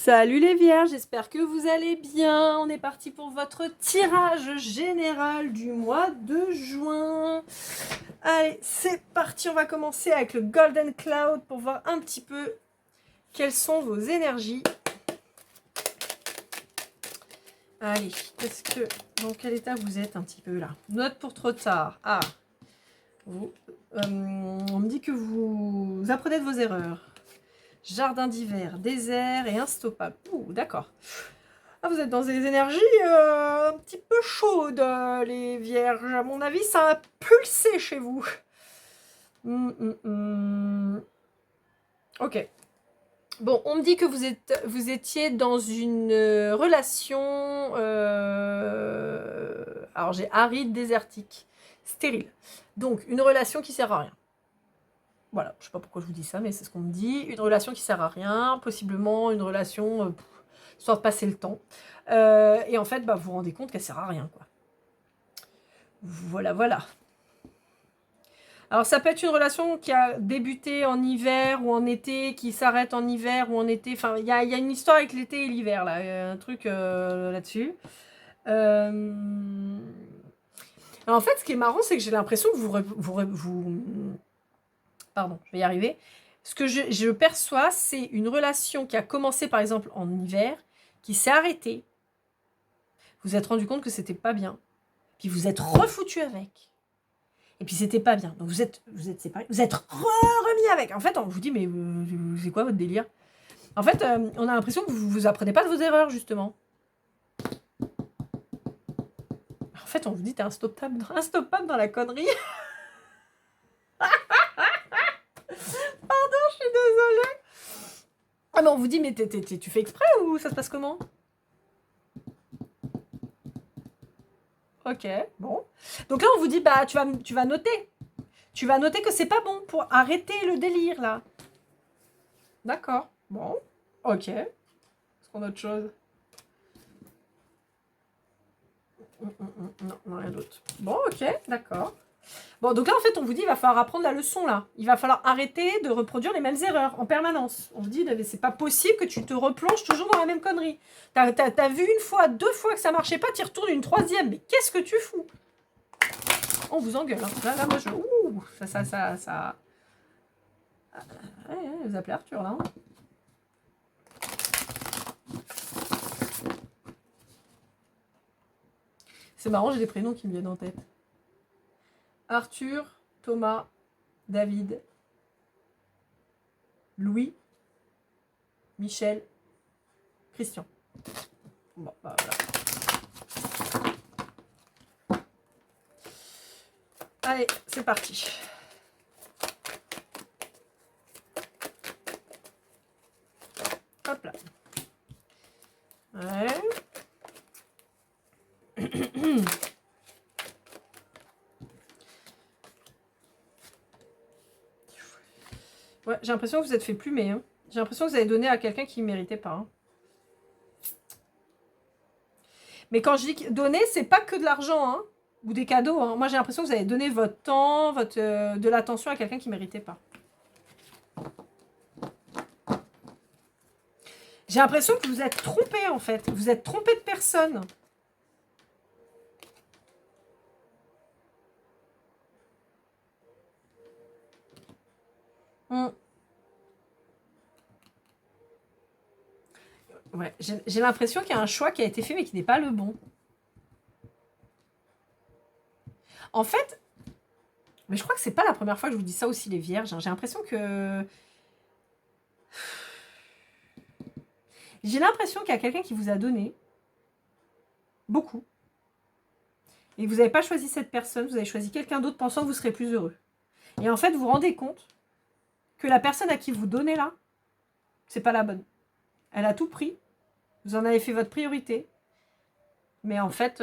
Salut les vierges, j'espère que vous allez bien. On est parti pour votre tirage général du mois de juin. Allez, c'est parti, on va commencer avec le Golden Cloud pour voir un petit peu quelles sont vos énergies. Allez, dans quel état vous êtes un petit peu là? Note pour trop tard. Ah, on me dit que vous apprenez de vos erreurs. Jardin d'hiver, désert et instoppable. Ouh, d'accord. Ah, vous êtes dans des énergies un petit peu chaudes, les vierges. À mon avis, ça a pulsé chez vous. Ok. Bon, on me dit que vous étiez dans une relation... alors, j'ai aride, désertique, stérile. Donc, une relation qui sert à rien. Voilà, je sais pas pourquoi je vous dis ça, mais c'est ce qu'on me dit. Une relation qui sert à rien, possiblement une relation histoire de passer le temps. Et en fait, vous vous rendez compte qu'elle sert à rien, quoi. Voilà, voilà. Alors, ça peut être une relation qui a débuté en hiver ou en été, qui s'arrête en hiver ou en été. Enfin, il y a une histoire avec l'été et l'hiver, là. Un truc là-dessus. Alors, en fait, ce qui est marrant, c'est que j'ai l'impression que Pardon, je vais y arriver. Ce que je perçois, c'est une relation qui a commencé, par exemple, en hiver, qui s'est arrêtée. Vous vous êtes rendu compte que c'était pas bien. Puis vous êtes refoutu avec. Et puis c'était pas bien. Donc vous êtes séparés. Vous êtes remis avec. En fait, on vous dit, mais c'est quoi votre délire? En fait, on a l'impression que vous apprenez pas de vos erreurs, justement. En fait, on vous dit, t'es instoppable dans la connerie. Pardon, je suis désolée. Ah, mais on vous dit, mais tu fais exprès ou ça se passe comment? Ok, bon. Donc là, on vous dit, tu vas noter. Tu vas noter que c'est pas bon pour arrêter le délire, là. D'accord. Bon. Ok. Est-ce qu'on a autre chose? Non, rien d'autre. Bon, ok, d'accord. Bon, donc là, en fait, on vous dit, il va falloir apprendre la leçon, là. Il va falloir arrêter de reproduire les mêmes erreurs en permanence. On vous dit, c'est pas possible que tu te replonges toujours dans la même connerie. T'as vu une fois, deux fois que ça marchait pas, t'y retournes une troisième. Mais qu'est-ce que tu fous? On vous engueule, hein. Là, moi, je... Ouh, ça... Ouais, vous appelez Arthur, là. Hein. C'est marrant, j'ai des prénoms qui me viennent en tête. Arthur, Thomas, David, Louis, Michel, Christian. Bon, voilà. Allez, c'est parti. Hop là. Ouais. Ouais, j'ai l'impression que vous êtes fait plumer. Hein. J'ai l'impression que vous avez donné à quelqu'un qui ne méritait pas. Hein. Mais quand je dis donner, c'est pas que de l'argent hein, ou des cadeaux. Hein. Moi, j'ai l'impression que vous avez donné votre temps, de l'attention à quelqu'un qui ne méritait pas. J'ai l'impression que vous êtes trompé, en fait. Vous êtes trompé de personne. Ouais, j'ai l'impression qu'il y a un choix qui a été fait, mais qui n'est pas le bon. En fait, mais je crois que c'est pas la première fois que je vous dis ça aussi, les vierges. J'ai l'impression que... J'ai l'impression qu'il y a quelqu'un qui vous a donné beaucoup. Et vous n'avez pas choisi cette personne, vous avez choisi quelqu'un d'autre pensant que vous serez plus heureux. Et en fait, vous vous rendez compte que la personne à qui vous donnez là, c'est pas la bonne. Elle a tout pris. Vous en avez fait votre priorité. Mais en fait...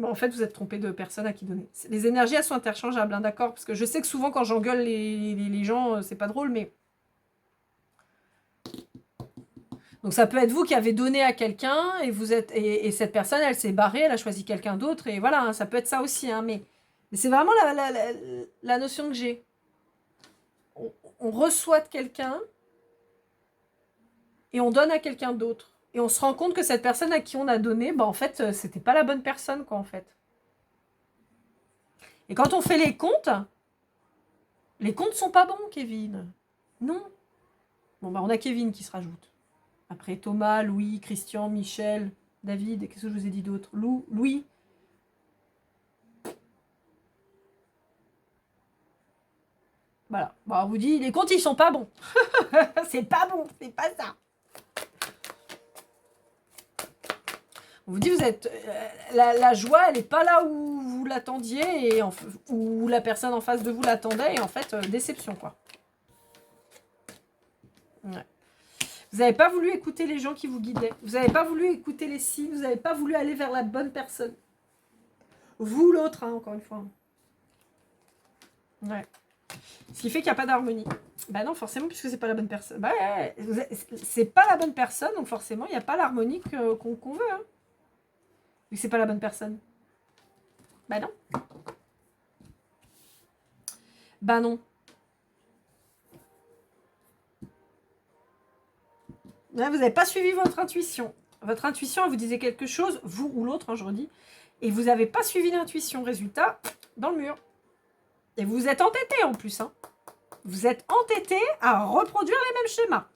en fait, vous êtes trompé de personne à qui donner. Les énergies, elles sont interchangeables, hein, d'accord? Parce que je sais que souvent, quand j'engueule les gens, c'est pas drôle, mais... Donc, ça peut être vous qui avez donné à quelqu'un, et cette personne, elle s'est barrée, elle a choisi quelqu'un d'autre, et voilà, hein, ça peut être ça aussi, hein, mais c'est vraiment la notion que j'ai. on reçoit de quelqu'un et on donne à quelqu'un d'autre. Et on se rend compte que cette personne à qui on a donné, bah en fait, c'était pas la bonne personne, quoi, en fait. Et quand on fait les comptes sont pas bons, Kevin. Non. Bon, bah on a Kevin qui se rajoute. Après Thomas, Louis, Christian, Michel, David, qu'est-ce que je vous ai dit d'autre? Louis. Voilà. Bon, on vous dit, les comptes, ils sont pas bons. C'est pas bon, c'est pas ça. On vous dit, vous êtes la joie, elle n'est pas là où vous l'attendiez et où la personne en face de vous l'attendait. Et en fait, déception, quoi. Ouais. Vous n'avez pas voulu écouter les gens qui vous guidaient. Vous n'avez pas voulu écouter les signes. Vous n'avez pas voulu aller vers la bonne personne. Vous, l'autre, hein, encore une fois. Ouais. Ce qui fait qu'il n'y a pas d'harmonie. Bah non, forcément, puisque c'est pas la bonne personne. Bah ouais, c'est pas la bonne personne, donc forcément, il n'y a pas l'harmonie qu'on veut. Hein. Vu que c'est pas la bonne personne. Bah non. Bah non. Là, vous n'avez pas suivi votre intuition. Votre intuition, elle vous disait quelque chose, vous ou l'autre, hein, je redis, et vous n'avez pas suivi l'intuition. Résultat, dans le mur. Et vous vous êtes entêté en plus. Hein. Vous êtes entêté à reproduire les mêmes schémas.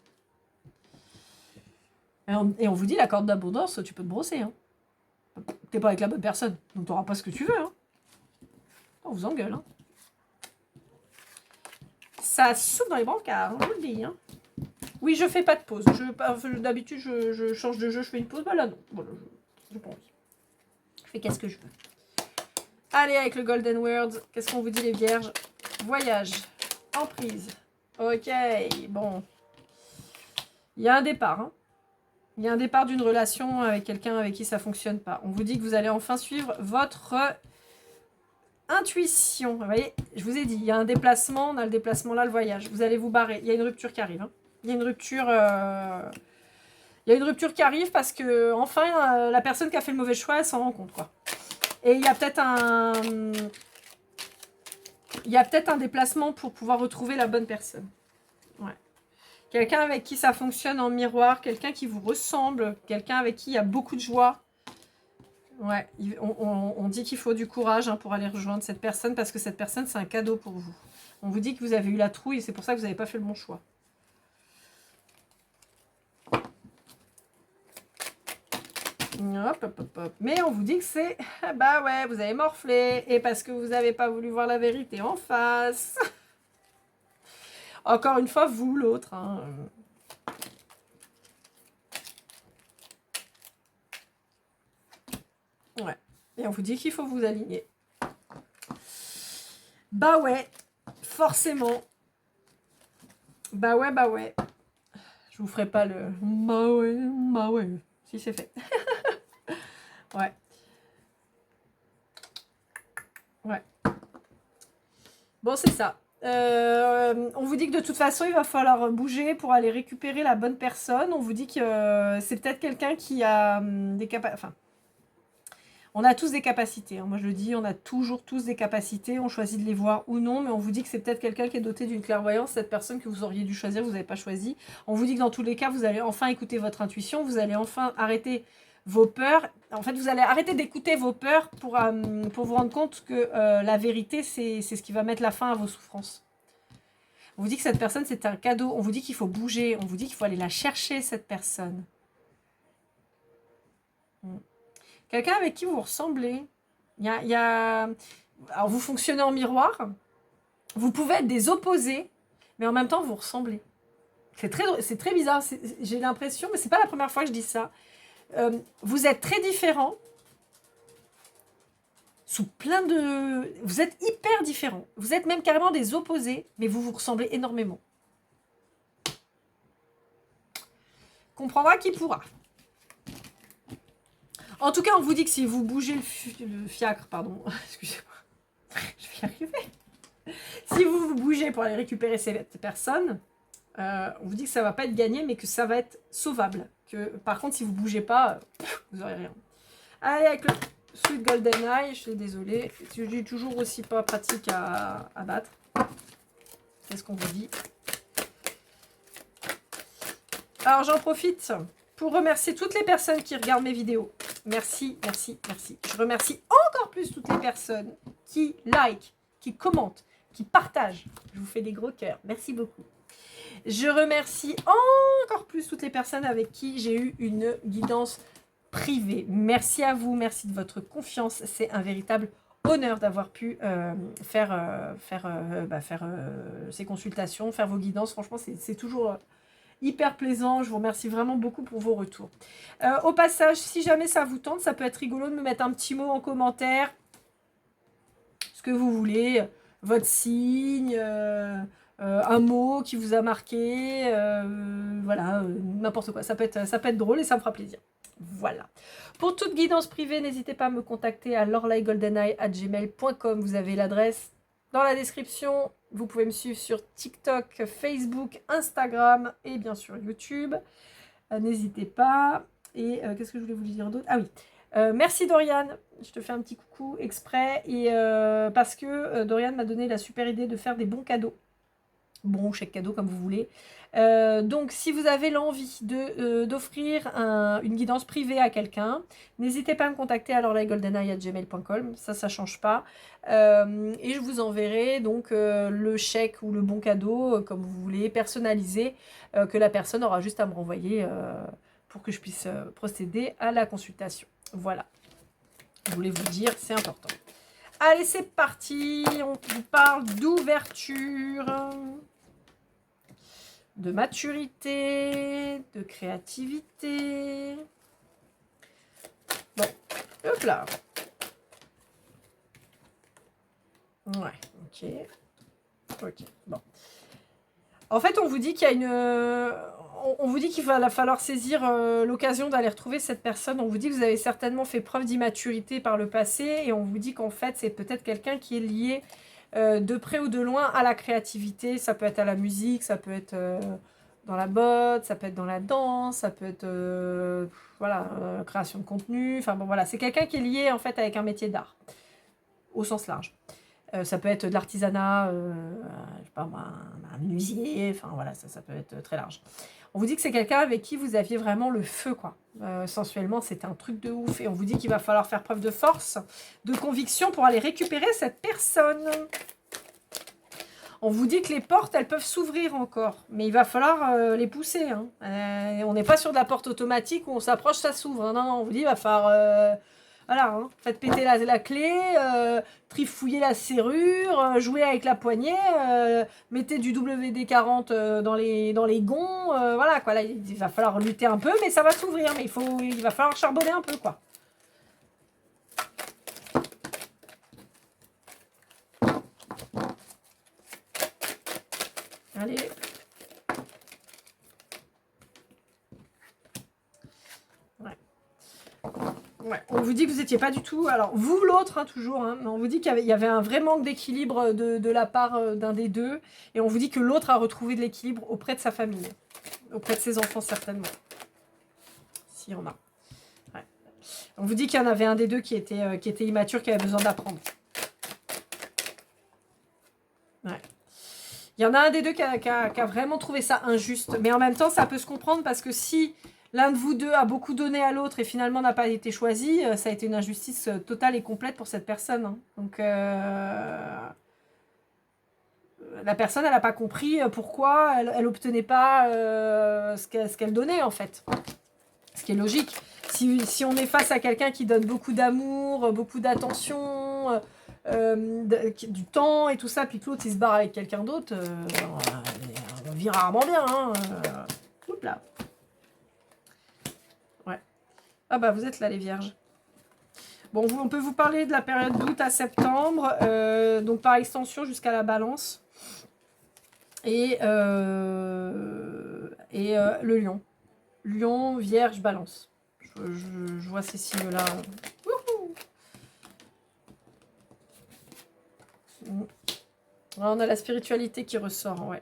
Et on vous dit, la corde d'abondance, tu peux te brosser. Hein. T'es pas avec la bonne personne, donc t'auras pas ce que tu veux. Hein. On vous engueule. Hein. Ça soupe dans les brancards, hein, je vous le dis. Hein. Oui, je fais pas de pause. D'habitude, je change de jeu, je fais une pause. Bah là, non. Voilà, je pas envie. Je fais qu'est-ce que je veux. Allez, avec le Golden Words, qu'est-ce qu'on vous dit, les vierges? Voyage, emprise. Ok, bon. Il y a un départ. Hein. Il y a un départ d'une relation avec quelqu'un avec qui ça ne fonctionne pas. On vous dit que vous allez enfin suivre votre intuition. Vous voyez, je vous ai dit, il y a un déplacement, on a le déplacement là, le voyage. Vous allez vous barrer. Il y a une rupture qui arrive. Hein. Il y a une rupture... Il y a une rupture qui arrive parce que, enfin, la personne qui a fait le mauvais choix, elle s'en rend compte, quoi. Et il y a peut-être un... Il y a peut-être un déplacement pour pouvoir retrouver la bonne personne. Ouais. Quelqu'un avec qui ça fonctionne en miroir, quelqu'un qui vous ressemble, quelqu'un avec qui il y a beaucoup de joie. Ouais, on dit qu'il faut du courage hein, pour aller rejoindre cette personne parce que cette personne, c'est un cadeau pour vous. On vous dit que vous avez eu la trouille et c'est pour ça que vous n'avez pas fait le bon choix. Hop, hop, hop, hop. Mais on vous dit que c'est... Bah ouais, vous avez morflé. Et parce que vous n'avez pas voulu voir la vérité en face. Encore une fois, vous, l'autre. Hein. Ouais. Et on vous dit qu'il faut vous aligner. Bah ouais, forcément. Bah ouais, bah ouais. Je vous ferai pas le... Bah ouais. Si, c'est fait. Ouais. Ouais. Bon, c'est ça. On vous dit que de toute façon, il va falloir bouger pour aller récupérer la bonne personne. On vous dit que c'est peut-être quelqu'un qui a des capacités... Enfin, on a tous des capacités. Hein. Moi, je le dis, on a toujours tous des capacités. On choisit de les voir ou non, mais on vous dit que c'est peut-être quelqu'un qui est doté d'une clairvoyance. Cette personne que vous auriez dû choisir, vous n'avez pas choisi. On vous dit que dans tous les cas, vous allez enfin écouter votre intuition. Vous allez enfin arrêter vos peurs. En fait, vous allez arrêter d'écouter vos peurs pour vous rendre compte que la vérité, c'est ce qui va mettre la fin à vos souffrances. On vous dit que cette personne, c'est un cadeau. On vous dit qu'il faut bouger. On vous dit qu'il faut aller la chercher, cette personne. Quelqu'un avec qui vous ressemblez. Alors, vous fonctionnez en miroir. Vous pouvez être des opposés, mais en même temps, vous ressemblez. C'est très bizarre. J'ai l'impression, mais c'est pas la première fois que je dis ça. Vous êtes très différents. Sous plein de... Vous êtes hyper différents. Vous êtes même carrément des opposés, mais vous vous ressemblez énormément. Comprendra qui pourra. En tout cas, on vous dit que si vous bougez le fiacre, pardon, excusez-moi, je vais y arriver. Si vous bougez pour aller récupérer cette personne, on vous dit que ça ne va pas être gagné, mais que ça va être sauvable. Que, par contre, si vous ne bougez pas, vous n'aurez rien. Allez, avec le Sweet Golden Eye, je suis désolée, je suis toujours aussi pas pratique à battre. C'est ce qu'on vous dit. Alors j'en profite pour remercier toutes les personnes qui regardent mes vidéos. Merci, merci, merci. Je remercie encore plus toutes les personnes qui like, qui commentent, qui partagent. Je vous fais des gros cœurs. Merci beaucoup. Je remercie encore plus toutes les personnes avec qui j'ai eu une guidance privée. Merci à vous, merci de votre confiance. C'est un véritable honneur d'avoir pu faire ces consultations, faire vos guidances. Franchement, c'est toujours hyper plaisant. Je vous remercie vraiment beaucoup pour vos retours. Au passage, si jamais ça vous tente, ça peut être rigolo de me mettre un petit mot en commentaire. Ce que vous voulez. Votre signe, un mot qui vous a marqué. Voilà, n'importe quoi. Ça peut être drôle et ça me fera plaisir. Voilà. Pour toute guidance privée, n'hésitez pas à me contacter à lorlaigoldeneye@gmail.com. Vous avez l'adresse dans la description. Vous pouvez me suivre sur TikTok, Facebook, Instagram et bien sûr YouTube. N'hésitez pas. Et qu'est-ce que je voulais vous dire d'autre? Ah oui. Merci Dorian. Je te fais un petit coucou exprès. Et parce que Dorian m'a donné la super idée de faire des bons cadeaux. Bon, chèque cadeau comme vous voulez. Donc, si vous avez l'envie d'offrir une guidance privée à quelqu'un, n'hésitez pas à me contacter à lorlaigoldeneye@gmail.com. Ça ne change pas. Et je vous enverrai donc le chèque ou le bon cadeau, comme vous voulez, personnalisé, que la personne aura juste à me renvoyer pour que je puisse procéder à la consultation. Voilà. Je voulais vous dire, c'est important. Allez, c'est parti. On vous parle d'ouverture, de maturité, de créativité. Bon, hop là. Ouais, ok. Ok, bon. En fait, on vous dit qu'il y a une... On vous dit qu'il va falloir saisir l'occasion d'aller retrouver cette personne. On vous dit que vous avez certainement fait preuve d'immaturité par le passé. Et on vous dit qu'en fait, c'est peut-être quelqu'un qui est lié de près ou de loin à la créativité. Ça peut être à la musique, ça peut être dans la mode, ça peut être dans la danse, ça peut être voilà, création de contenu. Enfin bon, voilà, c'est quelqu'un qui est lié en fait avec un métier d'art, au sens large. Ça peut être de l'artisanat, je sais pas moi, un menuisier, enfin voilà, ça peut être très large. On vous dit que c'est quelqu'un avec qui vous aviez vraiment le feu, quoi. Sensuellement, c'était un truc de ouf. Et on vous dit qu'il va falloir faire preuve de force, de conviction pour aller récupérer cette personne. On vous dit que les portes, elles peuvent s'ouvrir encore. Mais il va falloir les pousser. Hein. On n'est pas sur de la porte automatique où on s'approche, ça s'ouvre. Hein. Non, non, on vous dit qu'il va falloir... voilà, hein. Faites péter la clé, trifouiller la serrure, jouer avec la poignée, mettez du WD-40 dans les gonds, voilà quoi. Là, il va falloir lutter un peu, mais ça va s'ouvrir. Mais il va falloir charbonner un peu, quoi. Allez. Ouais. Ouais, on vous dit que vous n'étiez pas du tout... Alors, vous, l'autre, hein, toujours, hein, on vous dit qu'il y avait un vrai manque d'équilibre de la part d'un des deux. Et on vous dit que l'autre a retrouvé de l'équilibre auprès de sa famille. Auprès de ses enfants, certainement. Si on a. Ouais. On vous dit qu'il y en avait un des deux qui était immature, qui avait besoin d'apprendre. Ouais. Il y en a un des deux qui a vraiment trouvé ça injuste. Mais en même temps, ça peut se comprendre parce que si... l'un de vous deux a beaucoup donné à l'autre et finalement n'a pas été choisi, ça a été une injustice totale et complète pour cette personne. Hein. Donc, la personne, elle n'a pas compris pourquoi elle n'obtenait pas ce qu'elle donnait, en fait. Ce qui est logique. Si on est face à quelqu'un qui donne beaucoup d'amour, beaucoup d'attention, du temps et tout ça, puis que l'autre, il se barre avec quelqu'un d'autre, on vit rarement bien. Hein. Oups là. Ah bah vous êtes là les vierges. Bon, on peut vous parler de la période d'août à septembre, donc par extension jusqu'à la balance. Et le lion. Lion, vierge, balance. Je vois ces signes-là. On a la spiritualité qui ressort, ouais.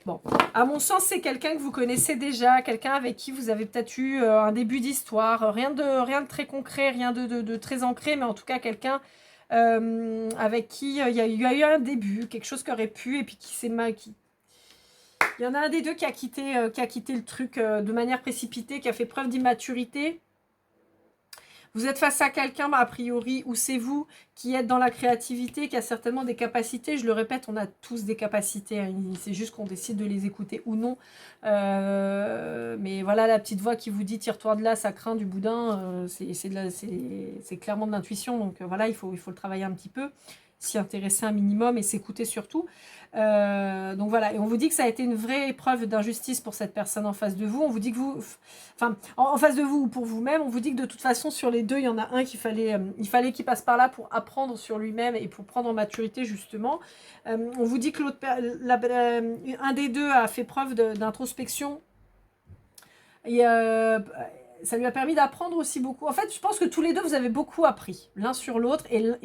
Bon, à mon sens, c'est quelqu'un que vous connaissez déjà, quelqu'un avec qui vous avez peut-être eu un début d'histoire, rien de très concret, rien de très ancré, mais en tout cas quelqu'un avec qui il y a eu un début, quelque chose qui aurait pu, et puis qui s'est mal... Il y en a un des deux qui a quitté le truc de manière précipitée, qui a fait preuve d'immaturité. Vous êtes face à quelqu'un, a priori, ou c'est vous qui êtes dans la créativité, qui a certainement des capacités. Je le répète, on a tous des capacités. Hein. C'est juste qu'on décide de les écouter ou non. Mais voilà la petite voix qui vous dit tire-toi de là, ça craint du boudin. C'est clairement de l'intuition. Donc voilà, il faut le travailler un petit peu, s'y intéresser un minimum et s'écouter surtout. Donc voilà, et on vous dit que ça a été une vraie épreuve d'injustice pour cette personne en face de vous. On vous dit que vous, enfin, en face de vous ou pour vous-même, on vous dit que de toute façon sur les deux, il y en a un il fallait qu'il passe par là pour apprendre sur lui-même et pour prendre en maturité justement. On vous dit que un des deux a fait preuve d'introspection et ça lui a permis d'apprendre aussi beaucoup. En fait, je pense que tous les deux, vous avez beaucoup appris l'un sur l'autre et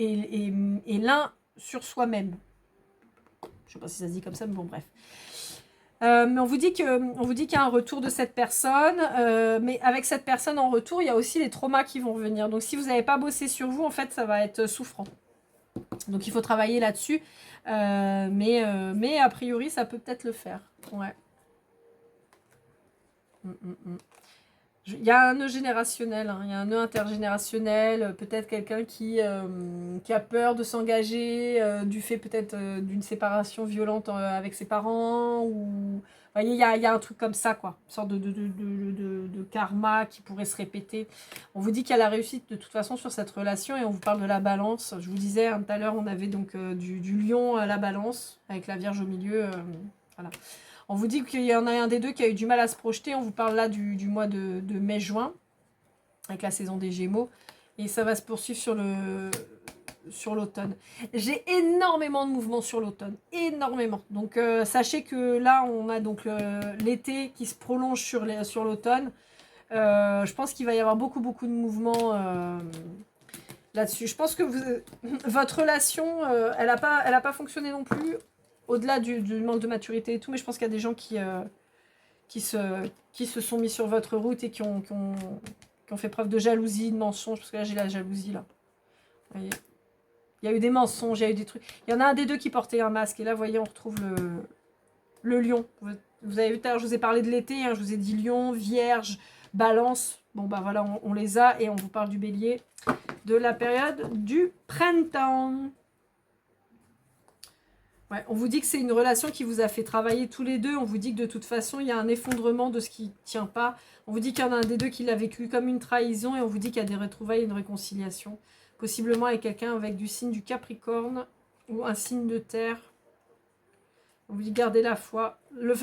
l'un sur soi-même. Je ne sais pas si ça se dit comme ça, mais bon, bref. Mais on vous dit qu'il y a un retour de cette personne, mais avec cette personne en retour, il y a aussi les traumas qui vont venir. Donc, si vous n'avez pas bossé sur vous, en fait, ça va être souffrant. Donc, il faut travailler là-dessus. Mais a priori, ça peut peut-être le faire. Ouais. Il y a un nœud générationnel, hein, il y a un nœud intergénérationnel, peut-être quelqu'un qui a peur de s'engager du fait peut-être d'une séparation violente avec ses parents, ou vous voyez, il y a un truc comme ça, quoi, une sorte de karma qui pourrait se répéter. On vous dit qu'il y a la réussite de toute façon sur cette relation et on vous parle de la balance. Je vous disais tout à l'heure, on avait donc du lion à la balance avec la Vierge au milieu, voilà. On vous dit qu'il y en a un des deux qui a eu du mal à se projeter. On vous parle là du mois de mai-juin, avec la saison des Gémeaux. Et ça va se poursuivre sur l'automne. J'ai énormément de mouvements sur l'automne. Énormément. Donc, sachez que là, on a donc l'été qui se prolonge sur l'automne. Je pense qu'il va y avoir beaucoup de mouvements là-dessus. Je pense que votre relation, elle n'a pas fonctionné non plus. Au-delà du manque de maturité et tout, mais je pense qu'il y a des gens qui se sont mis sur votre route et qui ont fait preuve de jalousie, de mensonges, parce que là j'ai la jalousie là. Vous voyez, il y a eu des mensonges, il y a eu des trucs. Il y en a un des deux qui portait un masque, et là vous voyez on retrouve le lion. Vous avez vu tout à l'heure, je vous ai parlé de l'été, hein, je vous ai dit lion, vierge, balance. Bon bah voilà, on les a, et on vous parle du bélier, de la période du printemps. Ouais, on vous dit que c'est une relation qui vous a fait travailler tous les deux. On vous dit que de toute façon, il y a un effondrement de ce qui ne tient pas. On vous dit qu'il y en a un des deux qui l'a vécu comme une trahison. Et on vous dit qu'il y a des retrouvailles et une réconciliation. Possiblement avec quelqu'un avec du signe du Capricorne ou un signe de terre. On vous dit gardez la foi. Le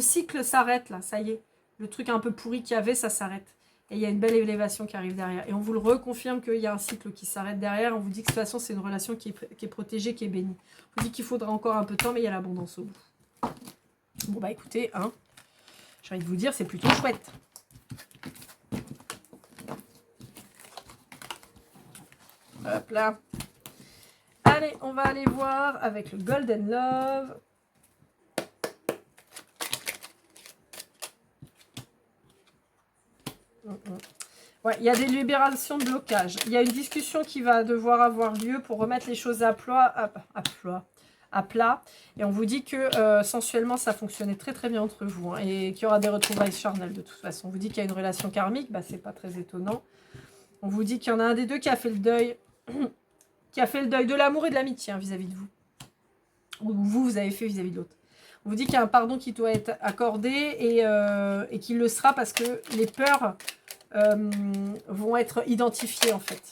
cycle s'arrête là, ça y est. Le truc un peu pourri qu'il y avait, ça s'arrête. Et il y a une belle élévation qui arrive derrière. Et on vous le reconfirme qu'il y a un cycle qui s'arrête derrière. On vous dit que de toute façon, c'est une relation qui est protégée, qui est bénie. On vous dit qu'il faudra encore un peu de temps, mais il y a l'abondance au bout. Bon, bah écoutez, hein, j'ai envie de vous dire, c'est plutôt chouette. Hop là. Allez, on va aller voir avec le Golden Love. Ouais, il y a des libérations de blocage. Il y a une discussion qui va devoir avoir lieu pour remettre les choses à plat. Et on vous dit que sensuellement, ça fonctionnait très bien entre vous. Hein, et qu'il y aura des retrouvailles charnelles de toute façon. On vous dit qu'il y a une relation karmique. Bah, c'est pas très étonnant. On vous dit qu'il y en a un des deux qui a fait le deuil. Qui a fait le deuil de l'amour et de l'amitié vis-à-vis de vous. Ou vous avez fait vis-à-vis de l'autre. On vous dit qu'il y a un pardon qui doit être accordé et qu'il le sera parce que les peurs vont être identifiées en fait.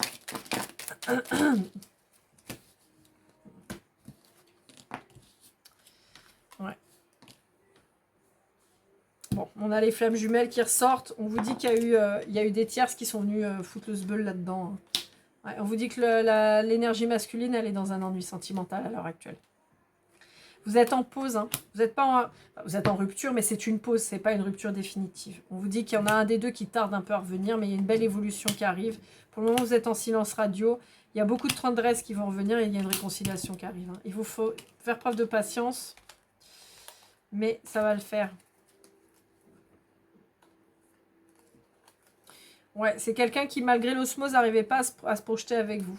Ouais. Bon, on a les flammes jumelles qui ressortent. On vous dit qu'il y a eu des tierces qui sont venus foutre le sbeul là-dedans. Ouais, on vous dit que l'énergie masculine, elle est dans un ennui sentimental à l'heure actuelle. Vous êtes en pause, hein. Vous êtes en rupture, mais c'est une pause, c'est pas une rupture définitive. On vous dit qu'il y en a un des deux qui tarde un peu à revenir, mais il y a une belle évolution qui arrive. Pour le moment, vous êtes en silence radio. Il y a beaucoup de tendresse qui vont revenir et il y a une réconciliation qui arrive. Hein. Il vous faut faire preuve de patience, mais ça va le faire. Ouais, c'est quelqu'un qui, malgré l'osmose, n'arrivait pas à se projeter avec vous.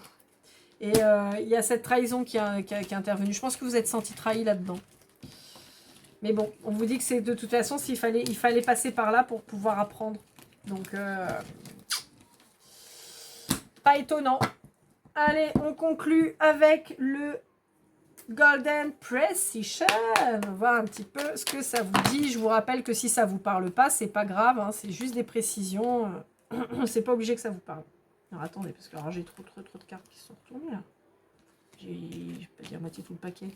Et il y a cette trahison qui est intervenue. Je pense que vous êtes senti trahi là-dedans. Mais bon, on vous dit que c'est de toute façon, il fallait passer par là pour pouvoir apprendre. Donc, pas étonnant. Allez, on conclut avec le Golden Precision. On va voir un petit peu ce que ça vous dit. Je vous rappelle que si ça ne vous parle pas, c'est pas grave. Hein, c'est juste des précisions. C'est pas obligé que ça vous parle. Alors attendez, parce que j'ai trop de cartes qui sont retournées là. Je vais pas dire moitié tout le paquet.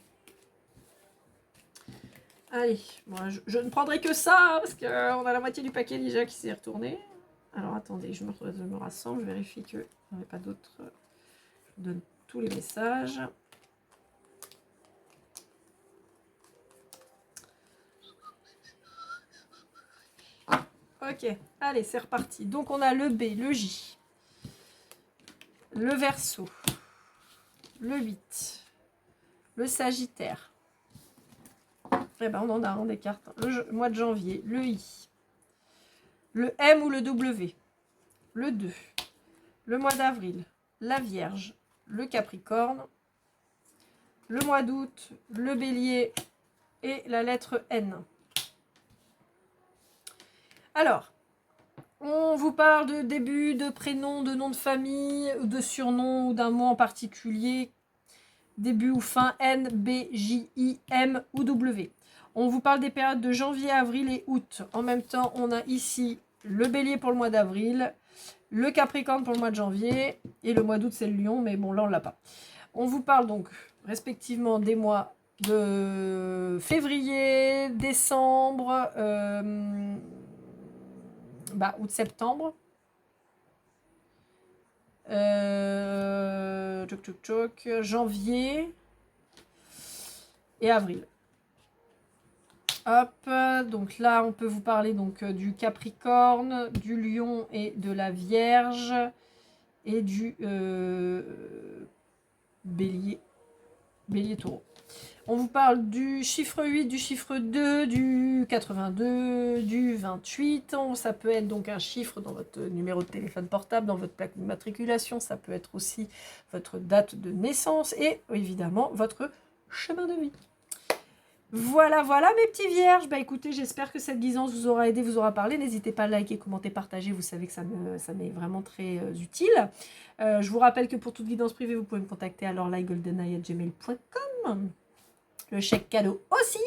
Allez, moi je ne prendrai que ça, hein, parce qu'on a la moitié du paquet déjà qui s'est retourné. Alors attendez, je me rassemble, je vérifie que n'y avait pas d'autres. Je vous donne tous les messages. Ok, allez, c'est reparti. Donc on a le B, le J, le Verseau, le 8, le Sagittaire. Eh ben, on en a des cartes. Le mois de janvier, le I, le M ou le W, le 2, le mois d'avril, la Vierge, le Capricorne, le mois d'août, le Bélier et la lettre N. Alors, on vous parle de début, de prénom, de nom de famille, de surnom ou d'un mot en particulier. Début ou fin, N, B, J, I, M ou W. On vous parle des périodes de janvier, avril et août. En même temps, on a ici le Bélier pour le mois d'avril, le Capricorne pour le mois de janvier, et le mois d'août, c'est le Lion, mais bon, là, on ne l'a pas. On vous parle donc respectivement des mois de février, décembre, août-septembre. Janvier et avril. Hop, donc là on peut vous parler donc du Capricorne, du Lion et de la Vierge et du Bélier Taureau. On vous parle du chiffre 8, du chiffre 2, du 82, du 28. Ça peut être donc un chiffre dans votre numéro de téléphone portable, dans votre plaque d'immatriculation. Ça peut être aussi votre date de naissance et évidemment votre chemin de vie. Voilà mes petits vierges. Bah écoutez, j'espère que cette guidance vous aura aidé, vous aura parlé. N'hésitez pas à liker, commenter, partager. Vous savez que ça m'est vraiment très utile. Je vous rappelle que pour toute guidance privée, vous pouvez me contacter à lorelai.goldeneye@gmail.com. Le chèque cadeau aussi.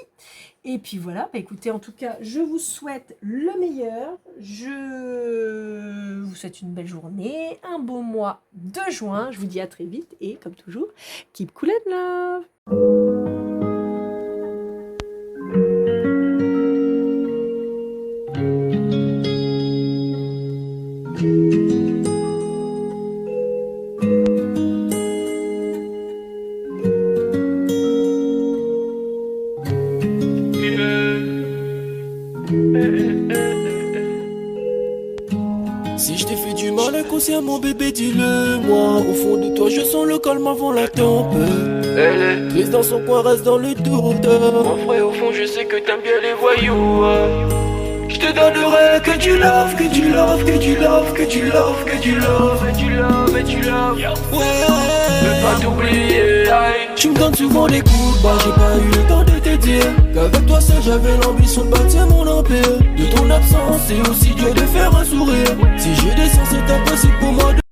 Et puis voilà, bah écoutez, en tout cas, je vous souhaite le meilleur. Je vous souhaite une belle journée, un beau mois de juin. Je vous dis à très vite et comme toujours, keep cool and love. Si je t'ai fait du mal inconsciemment bébé dis-le moi. Au fond de toi je sens le calme avant la tempête. Elle est triste dans son coin, reste dans le doute. Mon frère au fond je sais que t'aimes bien les voyous. Je te donnerai que du love, que du love, que du love, que du love, que du love, et du love, et du love. Ouais, veux pas t'oublier. Tu me donnes souvent des coups de barre, j'ai pas eu le temps de te dire qu'avec toi seul j'avais l'ambition de bâtir mon empire. De ton absence c'est aussi dur de faire un sourire. Si je descends c'est impossible pour moi de